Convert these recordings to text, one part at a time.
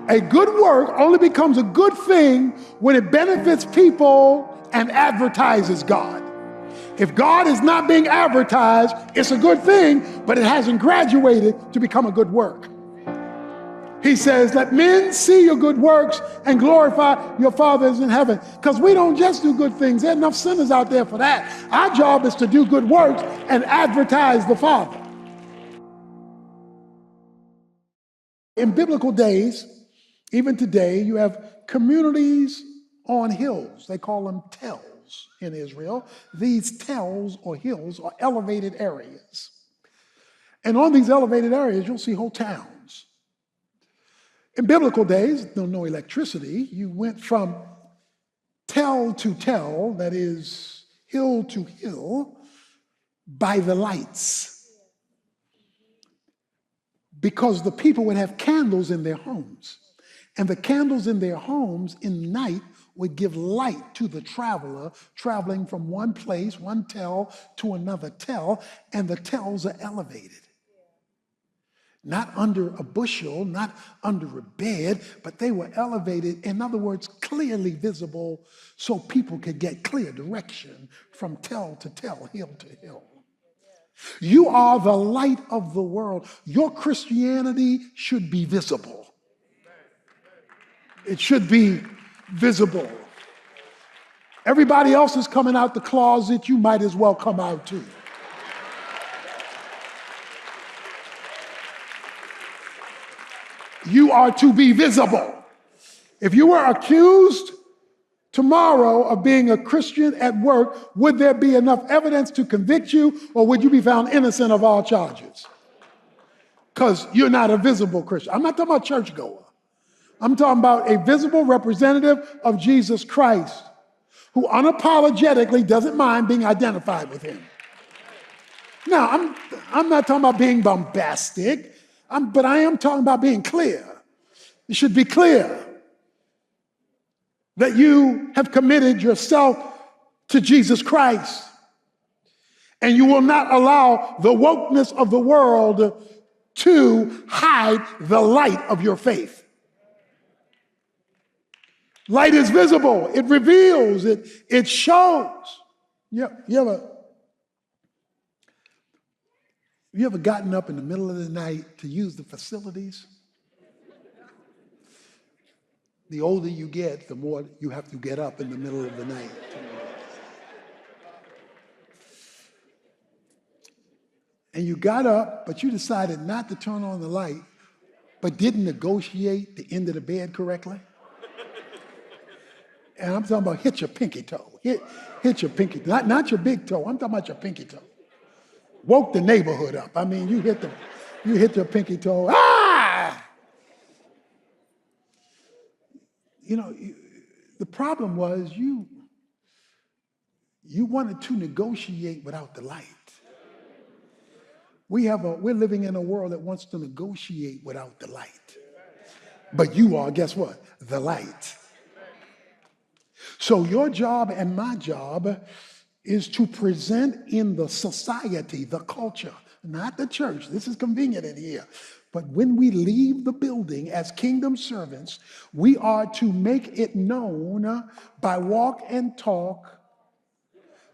A good work only becomes a good thing when it benefits people and advertises God. If God is not being advertised, it's a good thing, but it hasn't graduated to become a good work. He says, let men see your good works and glorify your Father in heaven. Because we don't just do good things. There are enough sinners out there for that. Our job is to do good works and advertise the Father. In biblical days, even today, you have communities on hills. They call them tells in Israel. These tells or hills are elevated areas. And on these elevated areas, you'll see whole towns. In biblical days, no electricity, you went from tell to tell, that is hill to hill, by the lights. Because the people would have candles in their homes. And the candles in their homes in night would give light to the traveler traveling from one place, one tell, to another tell, and the tells are elevated. Not under a bushel, not under a bed, but they were elevated, in other words, clearly visible so people could get clear direction from tell to tell, hill to hill. You are the light of the world. Your Christianity should be visible. It should be visible. Everybody else is coming out the closet, you might as well come out too. You are to be visible. If you were accused tomorrow of being a Christian at work, would there be enough evidence to convict you, or would you be found innocent of all charges? Because you're not a visible Christian. I'm not talking about churchgoer. I'm talking about a visible representative of Jesus Christ who unapologetically doesn't mind being identified with him. Now, I'm not talking about being bombastic, but I am talking about being clear. It should be clear that you have committed yourself to Jesus Christ, and you will not allow the wokeness of the world to hide the light of your faith. Light is visible, it reveals, it shows. You ever gotten up in the middle of the night to use the facilities? The older you get, the more you have to get up in the middle of the night. And you got up, but you decided not to turn on the light, but didn't negotiate the end of the bed correctly. And I'm talking about hit your pinky toe. Hit your pinky, not your big toe. I'm talking about your pinky toe. Woke the neighborhood up. I mean, you hit your pinky toe. Ah! You know, the problem was you wanted to negotiate without the light. We're living in a world that wants to negotiate without the light. But you are, guess what? The light. So your job and my job is to present in the society, the culture, not the church. This is convenient in here. But when we leave the building as kingdom servants, we are to make it known by walk and talk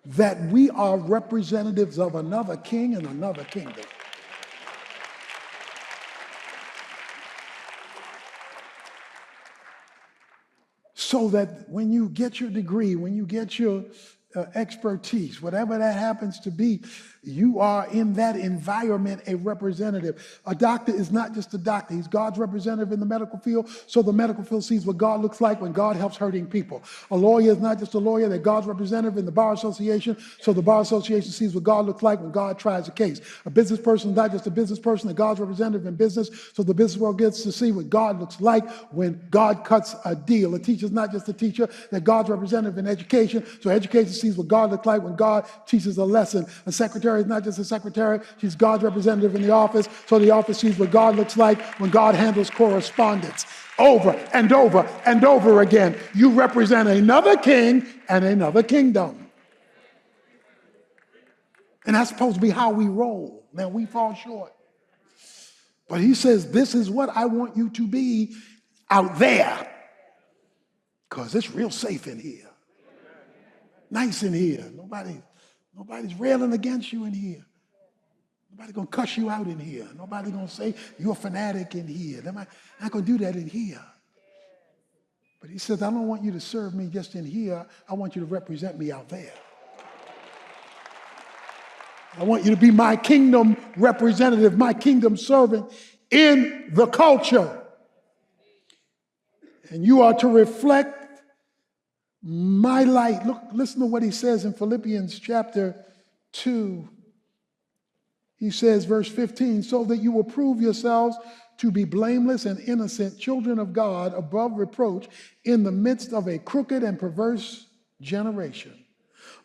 that we are representatives of another king and another kingdom. So that when you get your degree, when you get your expertise, whatever that happens to be, you are in that environment a representative. A doctor is not just a doctor. He's God's representative in the medical field, so the medical field sees what God looks like when God helps hurting people. A lawyer is not just a lawyer, they're God's representative in the Bar Association, so the Bar Association sees what God looks like when God tries a case. A business person is not just a business person, they're God's representative in business, so the business world gets to see what God looks like when God cuts a deal. A teacher is not just a teacher, they're God's representative in education, so education sees what God looks like when God teaches a lesson. A secretary is not just a secretary, she's God's representative in the office, so the office sees what God looks like when God handles correspondence. Over and over and over again, you represent another king and another kingdom. And that's supposed to be how we roll. Man, we fall short. But he says, this is what I want you to be out there, because it's real safe in here. Nice in here. Nobody's railing against you in here. Nobody's going to cuss you out in here. Nobody's going to say you're a fanatic in here. They're not going to do that in here. But he says, I don't want you to serve me just in here. I want you to represent me out there. I want you to be my kingdom representative, my kingdom servant in the culture. And you are to reflect my light. Look, listen to what he says in Philippians chapter 2. He says, verse 15, so that you will prove yourselves to be blameless and innocent children of God above reproach in the midst of a crooked and perverse generation,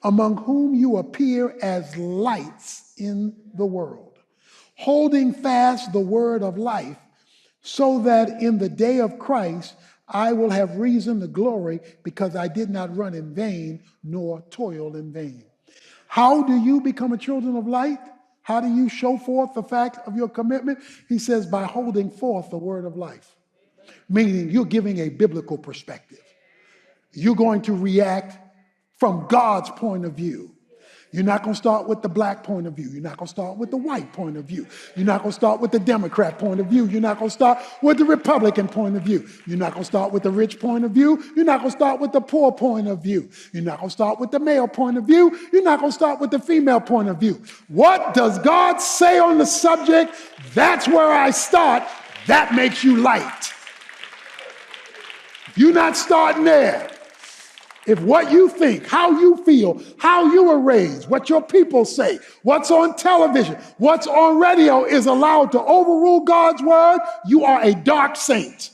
among whom you appear as lights in the world, holding fast the word of life, so that in the day of Christ I will have reason to glory, because I did not run in vain nor toil in vain. How do you become a children of light? How do you show forth the fact of your commitment? He says, by holding forth the word of life, meaning you're giving a biblical perspective. You're going to react from God's point of view. You're not going to start with the black point of view. You're not going to start with the white point of view. You're not going to start with the Democrat point of view. You're not going to start with the Republican point of view. You're not going to start with the rich point of view. You're not going to start with the poor point of view. You're not going to start with the male point of view. You're not going to start with the female point of view. What does God say on the subject? That's where I start. That makes you light. You're not starting there. If what you think, how you feel, how you were raised, what your people say, what's on television, what's on radio is allowed to overrule God's word, you are a dark saint.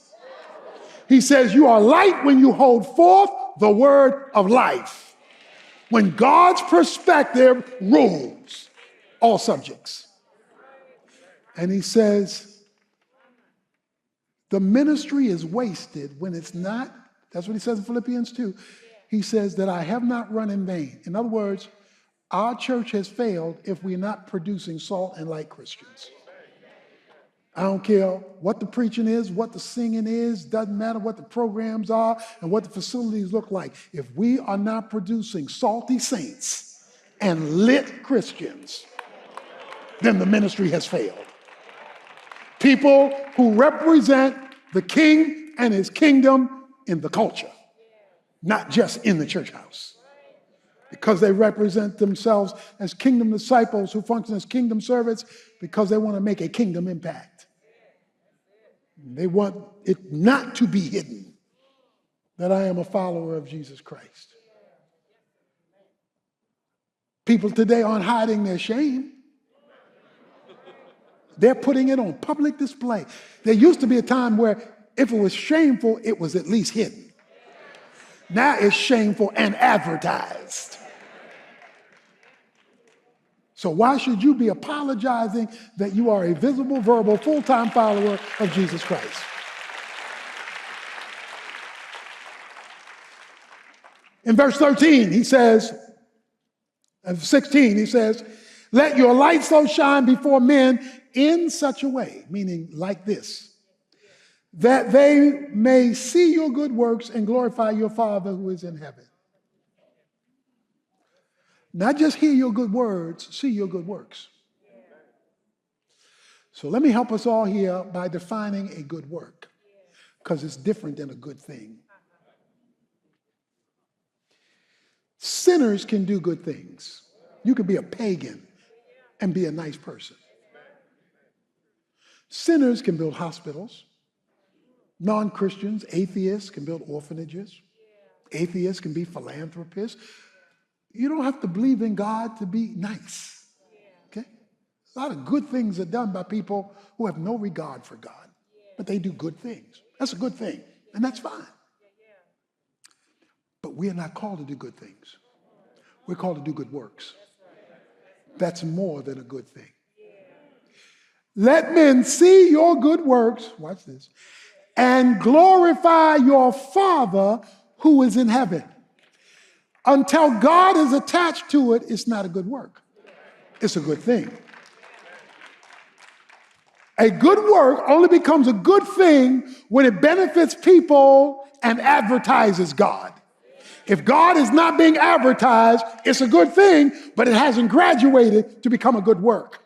He says you are light when you hold forth the word of life. When God's perspective rules all subjects. And he says the ministry is wasted when it's not. That's what he says in Philippians 2. He says that I have not run in vain. In other words, our church has failed if we're not producing salt and light Christians. I don't care what the preaching is, what the singing is, doesn't matter what the programs are and what the facilities look like. If we are not producing salty saints and lit Christians, then the ministry has failed. People who represent the King and his kingdom in the culture. Not just in the church house. Because they represent themselves as kingdom disciples who function as kingdom servants because they want to make a kingdom impact. They want it not to be hidden that I am a follower of Jesus Christ. People today aren't hiding their shame. They're putting it on public display. There used to be a time where if it was shameful, it was at least hidden. Now it's shameful and advertised. So why should you be apologizing that you are a visible, verbal, full-time follower of Jesus Christ? In verse 13, he says, and 16, he says, let your light so shine before men in such a way, meaning like this, that they may see your good works and glorify your Father who is in heaven. Not just hear your good words, see your good works. So let me help us all here by defining a good work, because it's different than a good thing. Sinners can do good things. You can be a pagan and be a nice person. Sinners can build hospitals. Non-Christians, atheists can build orphanages. Atheists can be philanthropists. You don't have to believe in God to be nice. Okay? A lot of good things are done by people who have no regard for God, but they do good things. That's a good thing, and that's fine. But we are not called to do good things. We're called to do good works. That's more than a good thing. Let men see your good works, watch this, and glorify your Father who is in heaven. Until God is attached to it, it's not a good work. It's a good thing. A good work only becomes a good thing when it benefits people and advertises God. If God is not being advertised, it's a good thing, but it hasn't graduated to become a good work.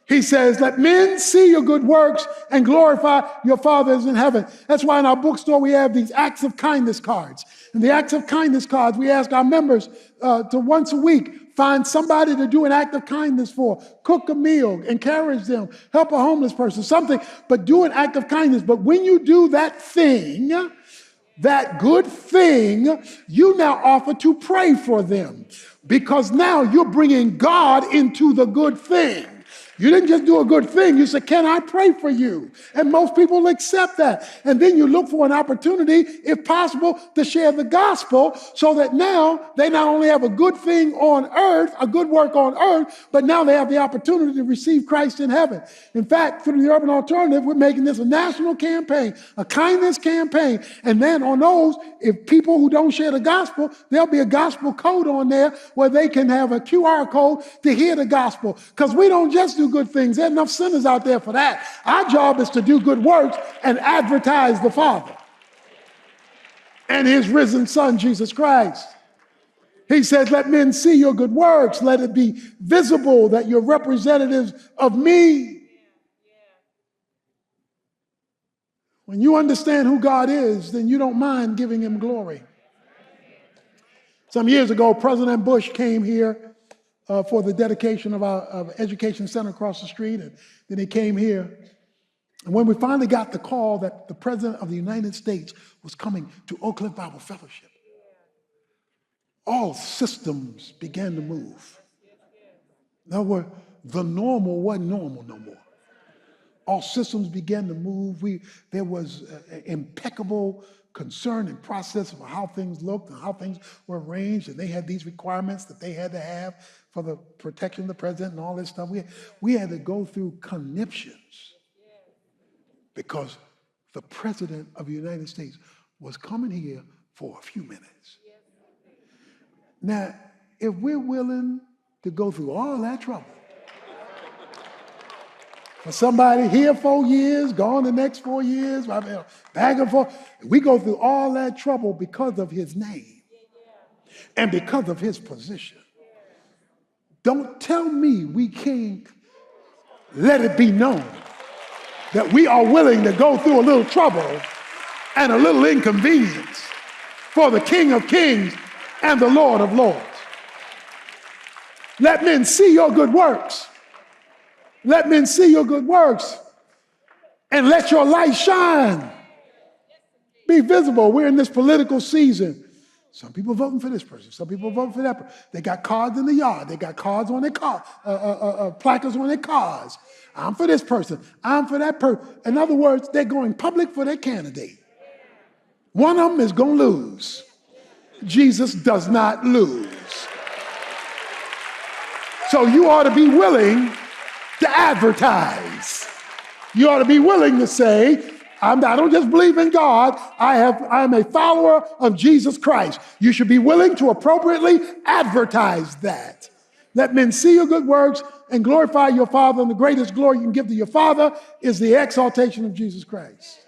He says, let men see your good works and glorify your Father in heaven. That's why in our bookstore we have these acts of kindness cards. And the acts of kindness cards, we ask our members to once a week find somebody to do an act of kindness for, cook a meal, encourage them, help a homeless person, something, but do an act of kindness. But when you do that thing, that good thing, you now offer to pray for them, because now you're bringing God into the good thing. You didn't just do a good thing. You said, can I pray for you? And most people accept that. And then you look for an opportunity, if possible, to share the gospel so that now they not only have a good thing on earth, a good work on earth, but now they have the opportunity to receive Christ in heaven. In fact, through the Urban Alternative, we're making this a national campaign, a kindness campaign. And then on those, if people who don't share the gospel, there'll be a gospel code on there where they can have a QR code to hear the gospel. Because we don't just do good things. There are enough sinners out there for that. Our job is to do good works and advertise the Father and his risen Son, Jesus Christ. He says, let men see your good works. Let it be visible that you're representatives of me. When you understand who God is, then you don't mind giving him glory. Some years ago, President Bush came here for the dedication of our education center across the street. And then he came here. And when we finally got the call that the President of the United States was coming to Oak Cliff Bible Fellowship, all systems began to move. The normal wasn't normal no more. All systems began to move. There was impeccable concern and process of how things looked and how things were arranged, and they had these requirements that they had to have for the protection of the president and all this stuff. We had to go through conniptions because the President of the United States was coming here for a few minutes. Now, if we're willing to go through all that trouble, for somebody here 4 years, gone the next 4 years, back and forth, we go through all that trouble because of his name and because of his position. Don't tell me we can't let it be known that we are willing to go through a little trouble and a little inconvenience for the King of Kings and the Lord of Lords. Let men see your good works. Let men see your good works and let your light shine. Be visible. We're in this political season. Some people voting for this person. Some people voting for that person. They got cards in the yard. They got cards on their car, placards on their cars. I'm for this person. I'm for that person. In other words, they're going public for their candidate. One of them is going to lose. Jesus does not lose. So you ought to be willing to advertise. You ought to be willing to say, I don't just believe in God, I am a follower of Jesus Christ. You should be willing to appropriately advertise that. Let men see your good works and glorify your Father, and the greatest glory you can give to your Father is the exaltation of Jesus Christ.